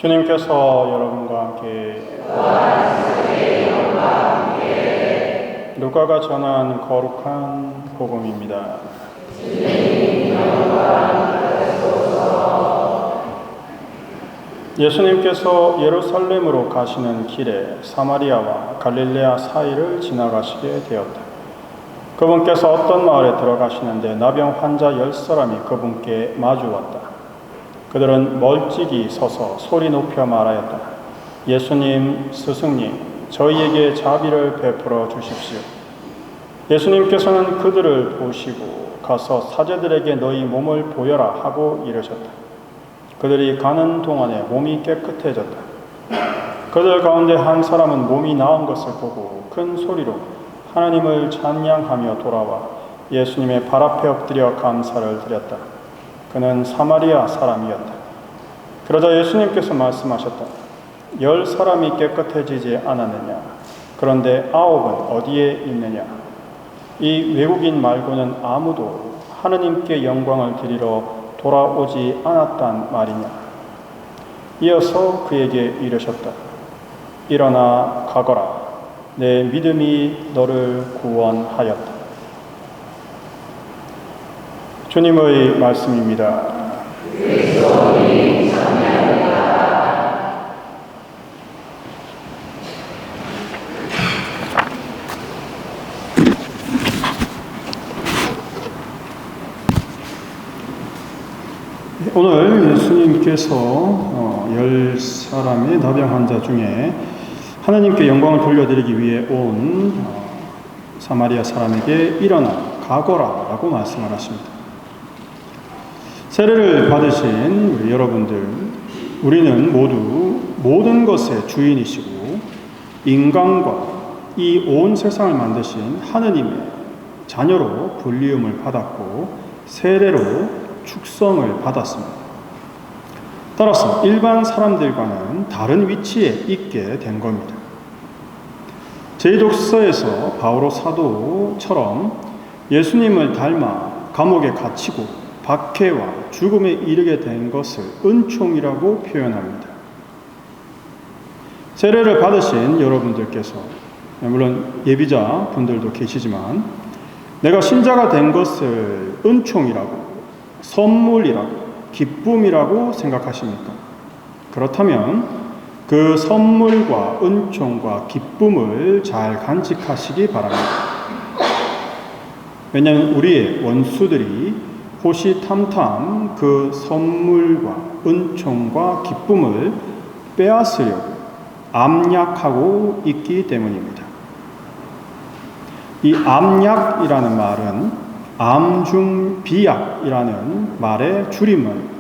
주님께서 여러분과 함께 누가가 전한 거룩한 복음입니다. 예수님께서 예루살렘으로 가시는 길에 사마리아와 갈릴레아 사이를 지나가시게 되었다. 그분께서 어떤 마을에 들어가시는데 나병 환자 10사람이 그분께 마주 왔다. 그들은 멀찍이 서서 소리 높여 말하였다. 예수님, 스승님, 저희에게 자비를 베풀어 주십시오. 예수님께서는 그들을 보시고 가서 사제들에게 너희 몸을 보여라 하고 이르셨다. 그들이 가는 동안에 몸이 깨끗해졌다. 그들 가운데 한 사람은 몸이 나은 것을 보고 큰 소리로 하나님을 찬양하며 돌아와 예수님의 발 앞에 엎드려 감사를 드렸다. 그는 사마리아 사람이었다. 그러자 예수님께서 말씀하셨다. 10사람이 깨끗해지지 않았느냐? 그런데 9은 어디에 있느냐? 이 외국인 말고는 아무도 하느님께 영광을 드리러 돌아오지 않았단 말이냐? 이어서 그에게 이르셨다. 일어나 가거라. 내 믿음이 너를 구원하였다. 주님의 말씀입니다. 오늘 예수님께서 10사람의 나병 환자 중에 하나님께 영광을 돌려드리기 위해 온 사마리아 사람에게 일어나 가거라 라고 말씀을 하십니다. 세례를 받으신 우리 여러분들, 우리는 모두 모든 것의 주인이시고 인간과 이 온 세상을 만드신 하느님의 자녀로 불리움을 받았고 세례로 축성을 받았습니다. 따라서 일반 사람들과는 다른 위치에 있게 된 겁니다. 제2독서에서 바오로 사도처럼 예수님을 닮아 감옥에 갇히고 박해와 죽음에 이르게 된 것을 은총이라고 표현합니다. 세례를 받으신 여러분들께서, 물론 예비자 분들도 계시지만, 내가 신자가 된 것을 은총이라고, 선물이라고, 기쁨이라고 생각하십니까? 그렇다면 그 선물과 은총과 기쁨을 잘 간직하시기 바랍니다. 왜냐하면 우리의 원수들이 호시탐탐 그 선물과 은총과 기쁨을 빼앗으려고 암약하고 있기 때문입니다. 이 암약이라는 말은 암중비약이라는 말의 줄임말입니다.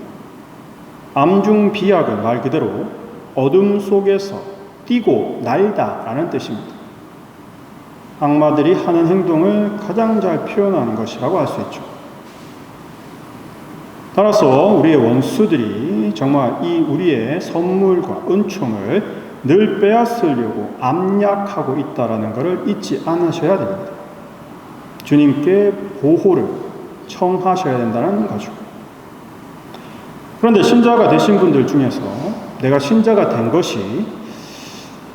암중비약은 말 그대로 어둠 속에서 뛰고 날다라는 뜻입니다. 악마들이 하는 행동을 가장 잘 표현하는 것이라고 할 수 있죠. 따라서 우리의 원수들이 정말 이 우리의 선물과 은총을 늘 빼앗으려고 암약하고 있다는 것을 잊지 않으셔야 됩니다. 주님께 보호를 청하셔야 된다는 거죠. 그런데 신자가 되신 분들 중에서 내가 신자가 된 것이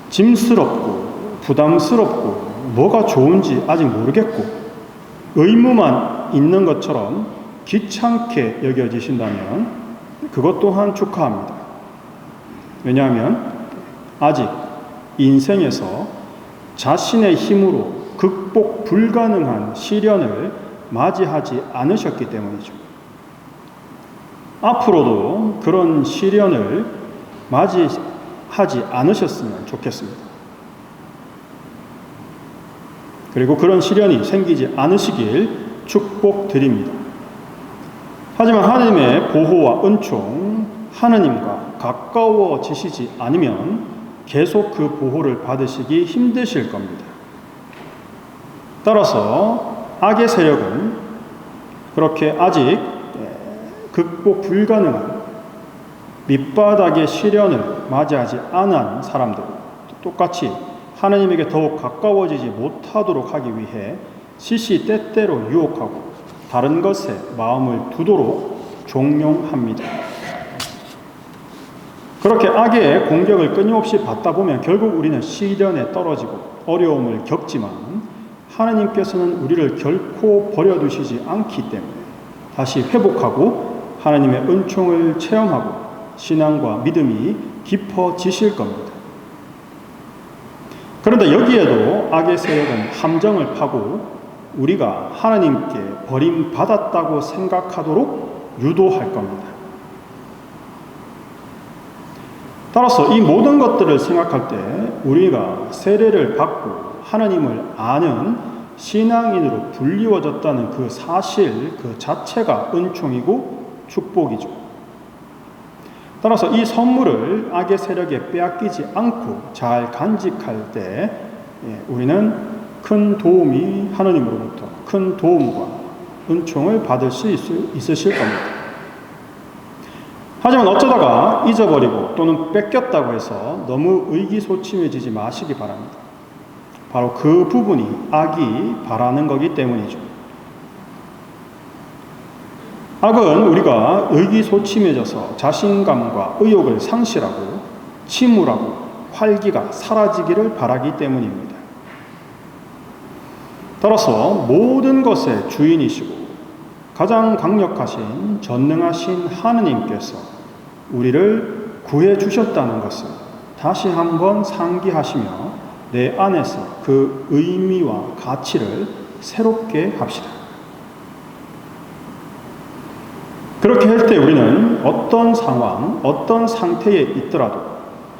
짐스럽고 부담스럽고 뭐가 좋은지 아직 모르겠고 의무만 있는 것처럼 귀찮게 여겨지신다면 그것 또한 축하합니다. 왜냐하면 아직 인생에서 자신의 힘으로 극복 불가능한 시련을 맞이하지 않으셨기 때문이죠. 앞으로도 그런 시련을 맞이하지 않으셨으면 좋겠습니다. 그리고 그런 시련이 생기지 않으시길 축복드립니다. 하지만 하나님의 보호와 은총, 하나님과 가까워지시지 않으면 계속 그 보호를 받으시기 힘드실 겁니다. 따라서 악의 세력은 그렇게 아직 극복 불가능한 밑바닥의 시련을 맞이하지 않은 사람들, 똑같이 하나님에게 더욱 가까워지지 못하도록 하기 위해 시시때때로 유혹하고 다른 것에 마음을 두도록 종용합니다. 그렇게 악의 공격을 끊임없이 받다 보면 결국 우리는 시련에 떨어지고 어려움을 겪지만 하나님께서는 우리를 결코 버려두시지 않기 때문에 다시 회복하고 하나님의 은총을 체험하고 신앙과 믿음이 깊어지실 겁니다. 그런데 여기에도 악의 세력은 함정을 파고 우리가 하나님께 버림받았다고 생각하도록 유도할 겁니다. 따라서 이 모든 것들을 생각할 때 우리가 세례를 받고 하나님을 아는 신앙인으로 불리워졌다는 그 사실 그 자체가 은총이고 축복이죠. 따라서 이 선물을 악의 세력에 빼앗기지 않고 잘 간직할 때 우리는 큰 도움이 하나님으로부터 큰 도움과 은총을 받을 수 있으실 겁니다. 하지만 어쩌다가 잊어버리고 또는 뺏겼다고 해서 너무 의기소침해지지 마시기 바랍니다. 바로 그 부분이 악이 바라는 거기 때문이죠. 악은 우리가 의기소침해져서 자신감과 의욕을 상실하고 침울하고 활기가 사라지기를 바라기 때문입니다. 따라서 모든 것의 주인이시고 가장 강력하신 전능하신 하느님께서 우리를 구해 주셨다는 것을 다시 한번 상기하시며 내 안에서 그 의미와 가치를 새롭게 합시다. 그렇게 할 때 우리는 어떤 상황, 어떤 상태에 있더라도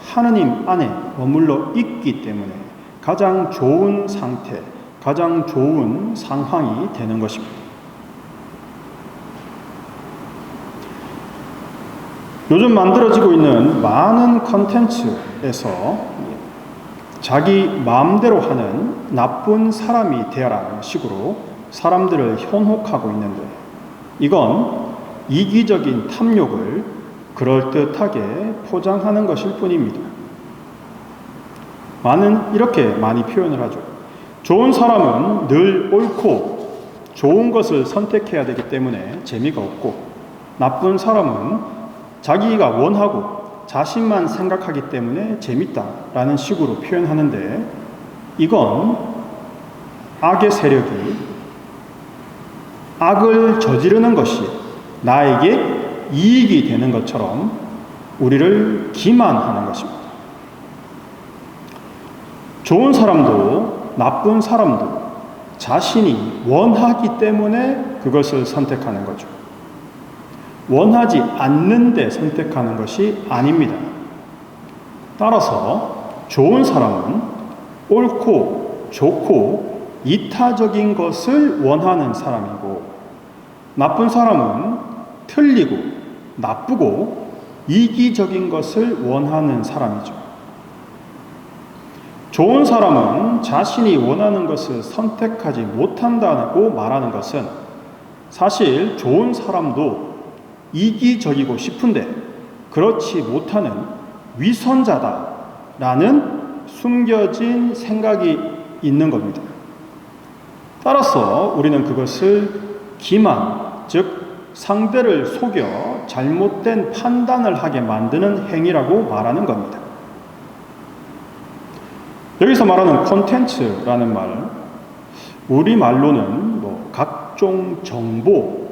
하느님 안에 머물러 있기 때문에 가장 좋은 상태, 가장 좋은 상황이 되는 것입니다. 요즘 만들어지고 있는 많은 컨텐츠에서 자기 마음대로 하는 나쁜 사람이 되어라는 식으로 사람들을 현혹하고 있는데 이건 이기적인 탐욕을 그럴듯하게 포장하는 것일 뿐입니다. 이렇게 많이 표현을 하죠. 좋은 사람은 늘 옳고 좋은 것을 선택해야 되기 때문에 재미가 없고 나쁜 사람은 자기가 원하고 자신만 생각하기 때문에 재밌다라는 식으로 표현하는데 이건 악의 세력이 악을 저지르는 것이 나에게 이익이 되는 것처럼 우리를 기만하는 것입니다. 좋은 사람도 나쁜 사람도 자신이 원하기 때문에 그것을 선택하는 거죠. 원하지 않는데 선택하는 것이 아닙니다. 따라서 좋은 사람은 옳고 좋고 이타적인 것을 원하는 사람이고 나쁜 사람은 틀리고 나쁘고 이기적인 것을 원하는 사람이죠. 좋은 사람은 자신이 원하는 것을 선택하지 못한다고 말하는 것은 사실 좋은 사람도 이기적이고 싶은데 그렇지 못하는 위선자다라는 숨겨진 생각이 있는 겁니다. 따라서 우리는 그것을 기만, 즉 상대를 속여 잘못된 판단을 하게 만드는 행위라고 말하는 겁니다. 여기서 말하는 콘텐츠라는 말, 우리말로는 각종 정보,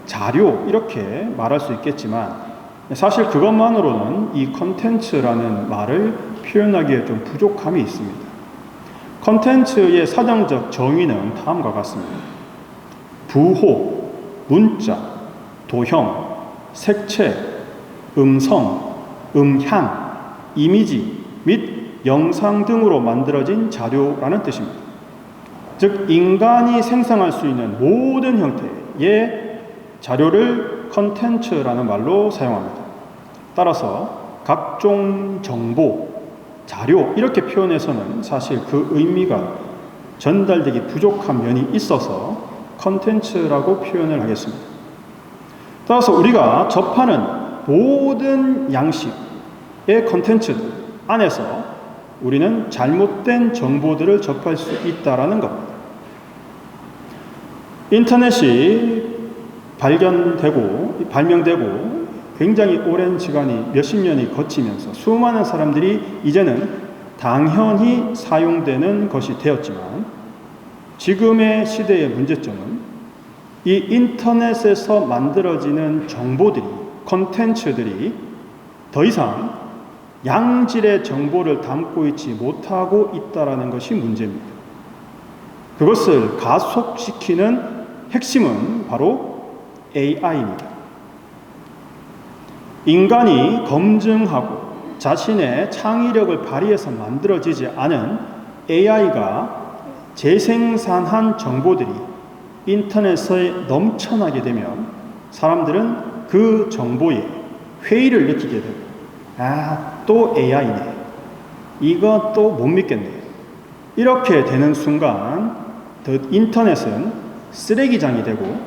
자료 이렇게 말할 수 있겠지만 사실 그것만으로는 이 콘텐츠라는 말을 표현하기에 좀 부족함이 있습니다. 콘텐츠의 사전적 정의는 다음과 같습니다. 부호, 문자, 도형, 색채, 음성, 음향, 이미지 및 영상 등으로 만들어진 자료라는 뜻입니다. 즉 인간이 생성할 수 있는 모든 형태의 자료를 컨텐츠라는 말로 사용합니다. 따라서 각종 정보, 자료 이렇게 표현해서는 사실 그 의미가 전달되기 부족한 면이 있어서 컨텐츠라고 표현을 하겠습니다. 따라서 우리가 접하는 모든 양식의 컨텐츠들 안에서 우리는 잘못된 정보들을 접할 수 있다는 겁니다. 인터넷이 발명되고 굉장히 오랜 시간이 몇십 년이 거치면서 수많은 사람들이 이제는 당연히 사용되는 것이 되었지만, 지금의 시대의 문제점은 이 인터넷에서 만들어지는 정보들이, 콘텐츠들이 더 이상 양질의 정보를 담고 있지 못하고 있다는 것이 문제입니다. 그것을 가속시키는 핵심은 바로 AI입니다. 인간이 검증하고 자신의 창의력을 발휘해서 만들어지지 않은 AI가 재생산한 정보들이 인터넷에 넘쳐나게 되면 사람들은 그 정보에 회의를 느끼게 되고, 또 AI네. 이거 또 못 믿겠네. 이렇게 되는 순간 인터넷은 쓰레기장이 되고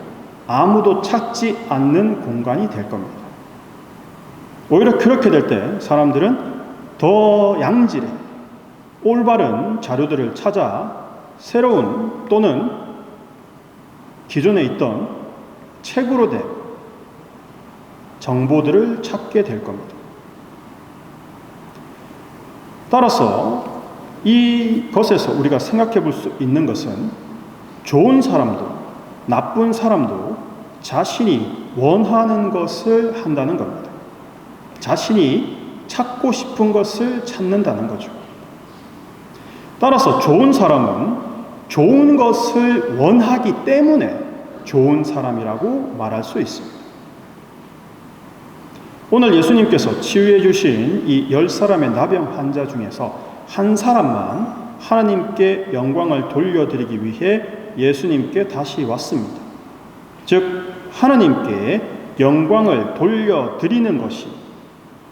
아무도 찾지 않는 공간이 될 겁니다. 오히려 그렇게 될 때 사람들은 더 양질의 올바른 자료들을 찾아 새로운 또는 기존에 있던 책으로 된 정보들을 찾게 될 겁니다. 따라서 이것에서 우리가 생각해 볼 수 있는 것은 좋은 사람도 나쁜 사람도 자신이 원하는 것을 한다는 겁니다. 자신이 찾고 싶은 것을 찾는다는 거죠. 따라서 좋은 사람은 좋은 것을 원하기 때문에 좋은 사람이라고 말할 수 있습니다. 오늘 예수님께서 치유해 주신 이 10사람의 나병 환자 중에서 한 사람만 하나님께 영광을 돌려드리기 위해 예수님께 다시 왔습니다. 즉 하나님께 영광을 돌려드리는 것이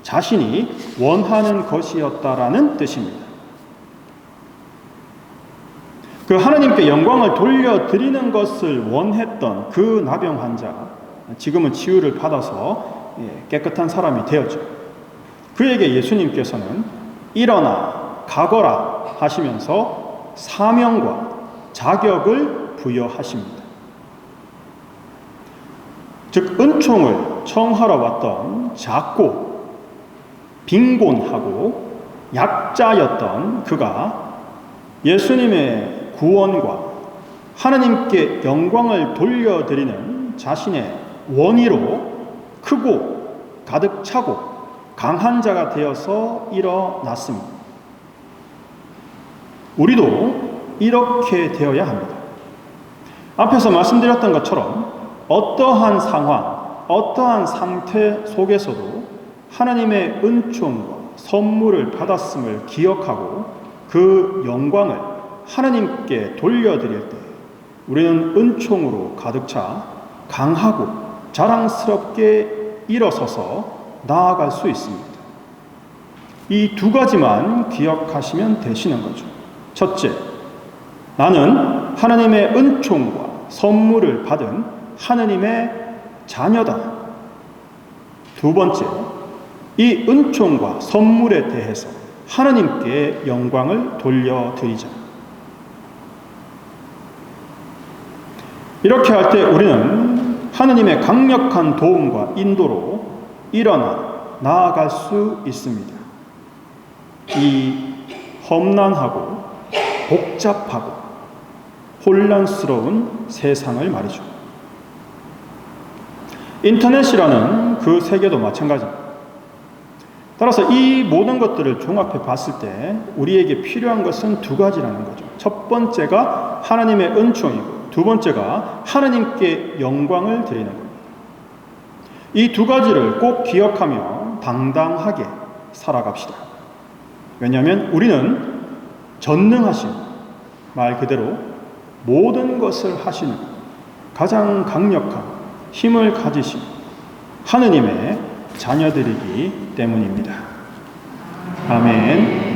자신이 원하는 것이었다라는 뜻입니다. 그 하나님께 영광을 돌려드리는 것을 원했던 그 나병 환자, 지금은 치유를 받아서 깨끗한 사람이 되었죠. 그에게 예수님께서는 일어나 가거라 하시면서 사명과 자격을 부여하십니다. 즉 은총을 청하러 왔던 작고 빈곤하고 약자였던 그가 예수님의 구원과 하나님께 영광을 돌려드리는 자신의 원의로 크고 가득 차고 강한 자가 되어서 일어났습니다. 우리도 이렇게 되어야 합니다. 앞에서 말씀드렸던 것처럼 어떠한 상황, 어떠한 상태 속에서도 하나님의 은총과 선물을 받았음을 기억하고 그 영광을 하나님께 돌려드릴 때 우리는 은총으로 가득 차 강하고 자랑스럽게 일어서서 나아갈 수 있습니다. 이 두 가지만 기억하시면 되시는 거죠. 첫째, 나는 하나님의 은총과 선물을 받은 하나님의 자녀다. 두 번째, 이 은총과 선물에 대해서 하나님께 영광을 돌려드리자. 이렇게 할 때 우리는 하나님의 강력한 도움과 인도로 일어나 나아갈 수 있습니다. 이 험난하고 복잡하고 혼란스러운 세상을 말이죠. 인터넷이라는 그 세계도 마찬가지입니다. 따라서 이 모든 것들을 종합해 봤을 때 우리에게 필요한 것은 두 가지라는 거죠. 첫 번째가 하나님의 은총이고 두 번째가 하나님께 영광을 드리는 겁니다. 이 두 가지를 꼭 기억하며 당당하게 살아갑시다. 왜냐하면 우리는 전능하신, 말 그대로 모든 것을 하시는 가장 강력한 힘을 가지신 하느님의 자녀들이기 때문입니다. 아멘.